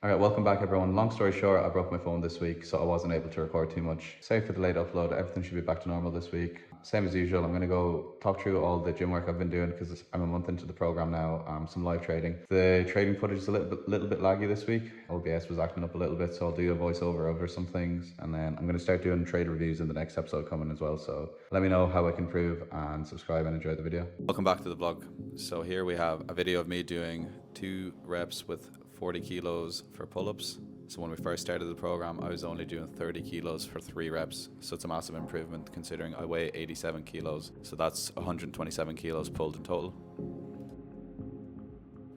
All right, welcome back everyone. Long story short, I broke my phone this week, so I wasn't able to record too much. Sorry for the late upload. Everything should be back to normal this week. Same as usual, I'm going to go talk through all the gym work I've been doing because I'm a month into the program now. Some live trading. The trading footage is a little bit laggy this week. OBS was acting up a little bit, so I'll do a voiceover over some things, and then I'm going to start doing trade reviews in the next episode coming as well. So let me know how I can improve, and subscribe and enjoy the video. Welcome back to the vlog. So here we have a video of me doing 2 reps with 40 kilos for pull-ups. So when we first started the program, I was only doing 30 kilos for 3 reps. So it's a massive improvement considering I weigh 87 kilos. So that's 127 kilos pulled in total.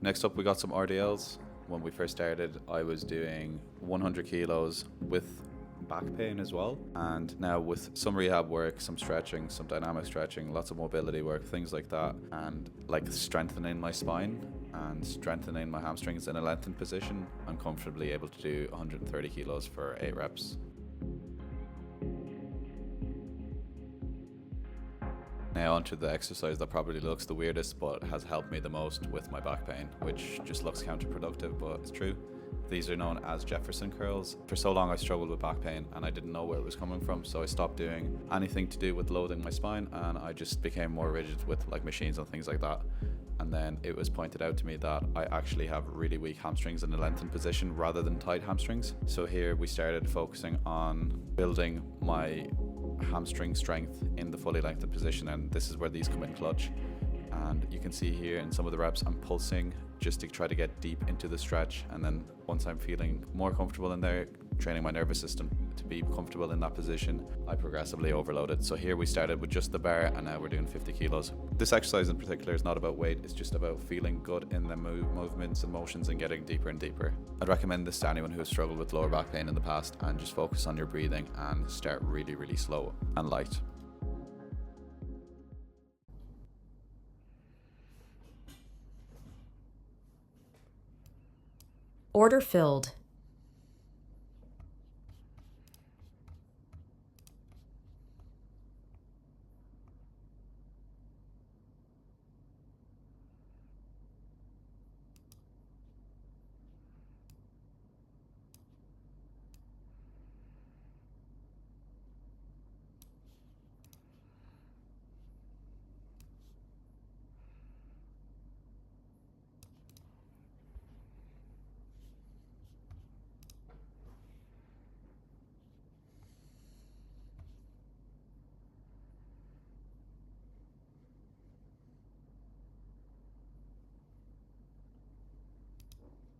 Next up, we got some RDLs. When we first started, I was doing 100 kilos with back pain as well. And now with some rehab work, some stretching, some dynamic stretching, lots of mobility work, things like that, and like strengthening my spine and strengthening my hamstrings in a lengthened position, I'm comfortably able to do 130 kilos for 8 reps. Now onto the exercise that probably looks the weirdest but has helped me the most with my back pain, which just looks counterproductive, but it's true. These are known as Jefferson curls. For so long I struggled with back pain and I didn't know where it was coming from, so I stopped doing anything to do with loading my spine and I just became more rigid with like machines and things like that. And then it was pointed out to me that I actually have really weak hamstrings in a lengthened position rather than tight hamstrings. So here we started focusing on building my hamstring strength in the fully lengthened position, and this is where these come in clutch. And you can see here in some of the reps I'm pulsing just to try to get deep into the stretch, and then once I'm feeling more comfortable in there, training my nervous system to be comfortable in that position, I progressively overload it. So here we started with just the bar and now we're doing 50 kilos. This exercise in particular is not about weight, it's just about feeling good in the movements and motions and getting deeper and deeper. I'd recommend this to anyone who has struggled with lower back pain in the past, and just focus on your breathing and start really, really slow and light. Order filled.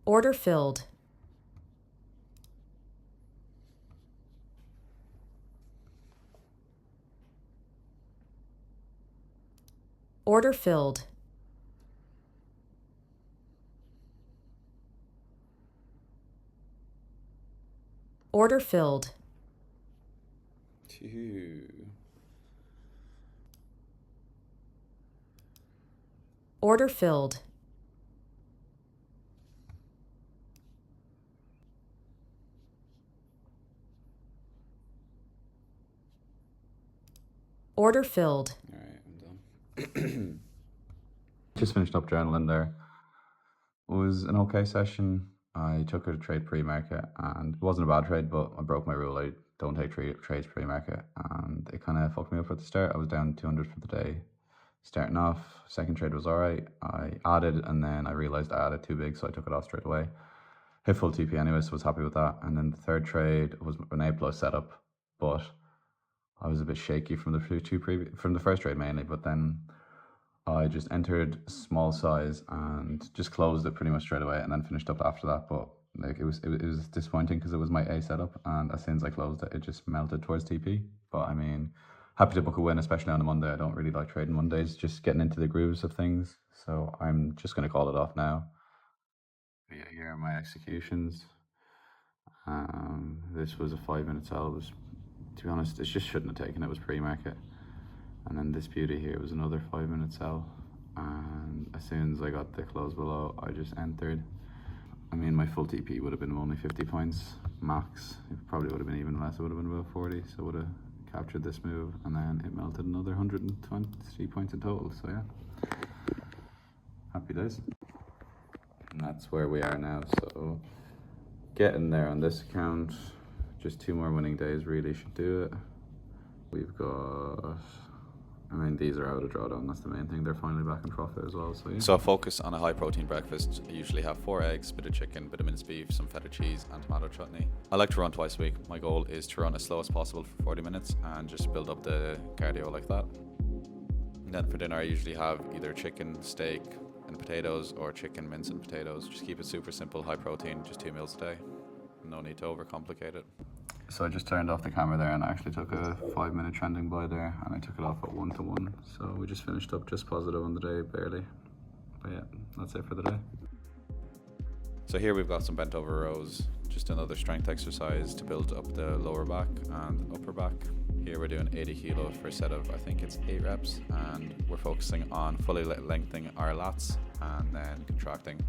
Order filled. Order filled. Order filled. 2. Order filled. Order filled. All right, I'm done. Just finished up journaling there. It was an okay session. I took a trade pre-market and it wasn't a bad trade, but I broke my rule. I don't take trades pre-market, and it kind of fucked me up at the start. I was down 200 for the day. Starting off, second trade was all right. I added and then I realized I added too big, so I took it off straight away. Hit full TP anyway, so was happy with that. And then the third trade was an A+ setup, but I was a bit shaky from the first trade mainly, but then I just entered small size and just closed it pretty much straight away, and then finished up after that. But like it was disappointing because it was my A setup, and as soon as I closed it, it just melted towards TP. But I mean, happy to book a win, especially on a Monday. I don't really like trading Mondays, just getting into the grooves of things. So I'm just going to call it off now. But yeah, here are my executions. This was a 5-minute sell. It was, to be honest, it just shouldn't have taken it. It was pre-market. And then this beauty here was another 5-minute sell. And as soon as I got the close below, I just entered. I mean, my full TP would have been only 50 points max. It probably would have been even less. It would have been about 40. So I would have captured this move, and then it melted another 123 points in total. So yeah, happy days. And that's where we are now. So getting there on this account. Just 2 more winning days really should do it. We've got, I mean, these are out of drawdown, that's the main thing. They're finally back in profit as well. So, yeah. So I focus on a high protein breakfast. I usually have 4 eggs, bit of chicken, bit of minced beef, some feta cheese and tomato chutney. I like to run twice a week. My goal is to run as slow as possible for 40 minutes and just build up the cardio like that. And then for dinner I usually have either chicken, steak and potatoes, or chicken, mince and potatoes. Just keep it super simple, high protein, just 2 meals a day. No need to overcomplicate it. So I just turned off the camera there and I actually took a 5-minute trending buy there, and I took it off at 1 to 1. So we just finished up just positive on the day, barely. But yeah, that's it for the day. So here we've got some bent over rows, just another strength exercise to build up the lower back and upper back. Here we're doing 80 kilos for a set of, I think it's 8 reps, and we're focusing on fully lengthening our lats and then contracting.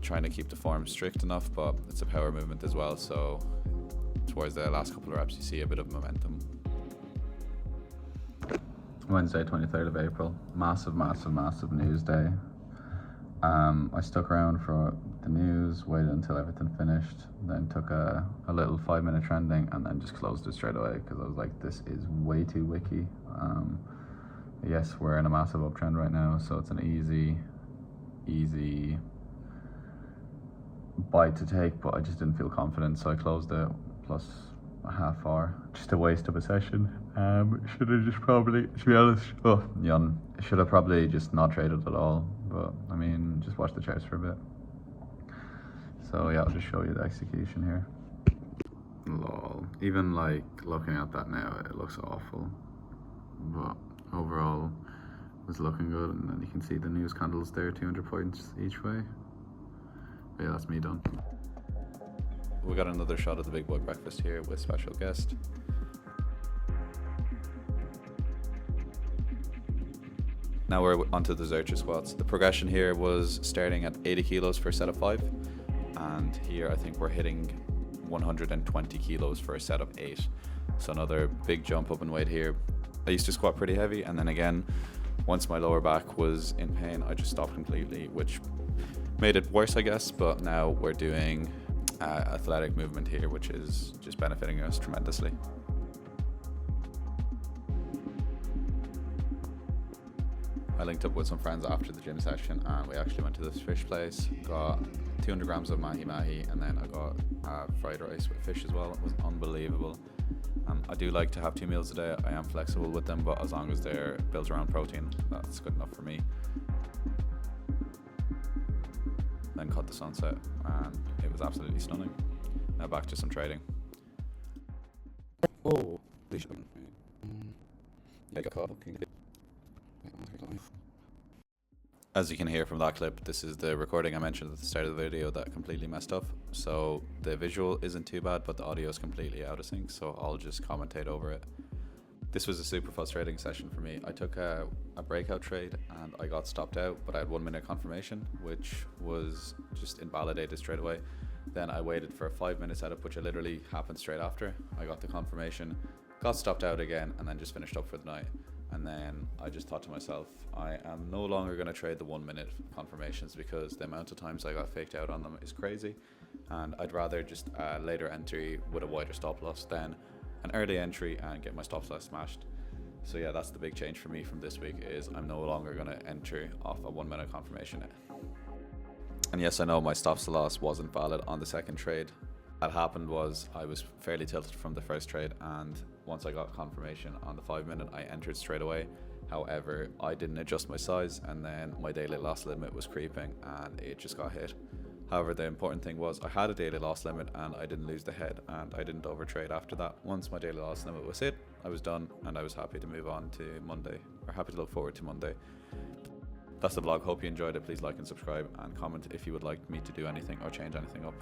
Trying to keep the form strict enough, but it's a power movement as well, so towards the last couple of reps you see a bit of momentum. Wednesday 23rd of April, massive news day. I stuck around for the news, waited until everything finished, then took a little 5-minute trending and then just closed it straight away because I was like, this is way too wicky. Yes, we're in a massive uptrend right now, so it's an easy bite to take, but I just didn't feel confident, so I closed it plus a half hour. Just a waste of a session. Should have just probably, to be honest, should have probably just not traded at all, but I mean, just watch the charts for a bit. So yeah, I'll just show you the execution here. Lol. Even like looking at that now, it looks awful, but overall it was looking good, and then you can see the news candles there, 200 points each way. But yeah, that's me done. We got another shot of the big boy breakfast here with special guest. Now we're onto the Zercher squats. The progression here was starting at 80 kilos for a set of 5, and here I think we're hitting 120 kilos for a set of 8. So another big jump up in weight here. I used to squat pretty heavy, and then again, once my lower back was in pain, I just stopped completely, which made it worse, I guess. But now we're doing athletic movement here, which is just benefiting us tremendously. I linked up with some friends after the gym session and we actually went to this fish place, got 200 grams of mahi-mahi, and then I got fried rice with fish as well. It was unbelievable. I do like to have 2 meals a day. I am flexible with them, but as long as they're built around protein, that's good enough for me. Then caught the sunset and it was absolutely stunning. Now back to some trading. Oh, yeah, I got caught. As you can hear from that clip, this is the recording I mentioned at the start of the video that completely messed up. So the visual isn't too bad, but the audio is completely out of sync, so I'll just commentate over it. This was a super frustrating session for me. I took a breakout trade and I got stopped out, but I had 1 minute confirmation, which was just invalidated straight away. Then I waited for a 5-minute setup, which literally happened straight after. I got the confirmation, got stopped out again, and then just finished up for the night. And then I just thought to myself, I am no longer going to trade the 1 minute confirmations because the amount of times I got faked out on them is crazy. And I'd rather just later entry with a wider stop loss than an early entry and get my stop loss smashed. So yeah, that's the big change for me from this week, is I'm no longer going to enter off a 1 minute confirmation. And yes, I know my stop loss wasn't valid on the second trade. What happened was I was fairly tilted from the first trade, and once I got confirmation on the 5 minute, I entered straight away. However, I didn't adjust my size, and then my daily loss limit was creeping and it just got hit. However, the important thing was I had a daily loss limit and I didn't lose the head, and I didn't overtrade after that. Once my daily loss limit was hit, I was done, and I was happy to move on to Monday, or happy to look forward to Monday. That's the vlog. Hope you enjoyed it. Please like and subscribe and comment if you would like me to do anything or change anything up.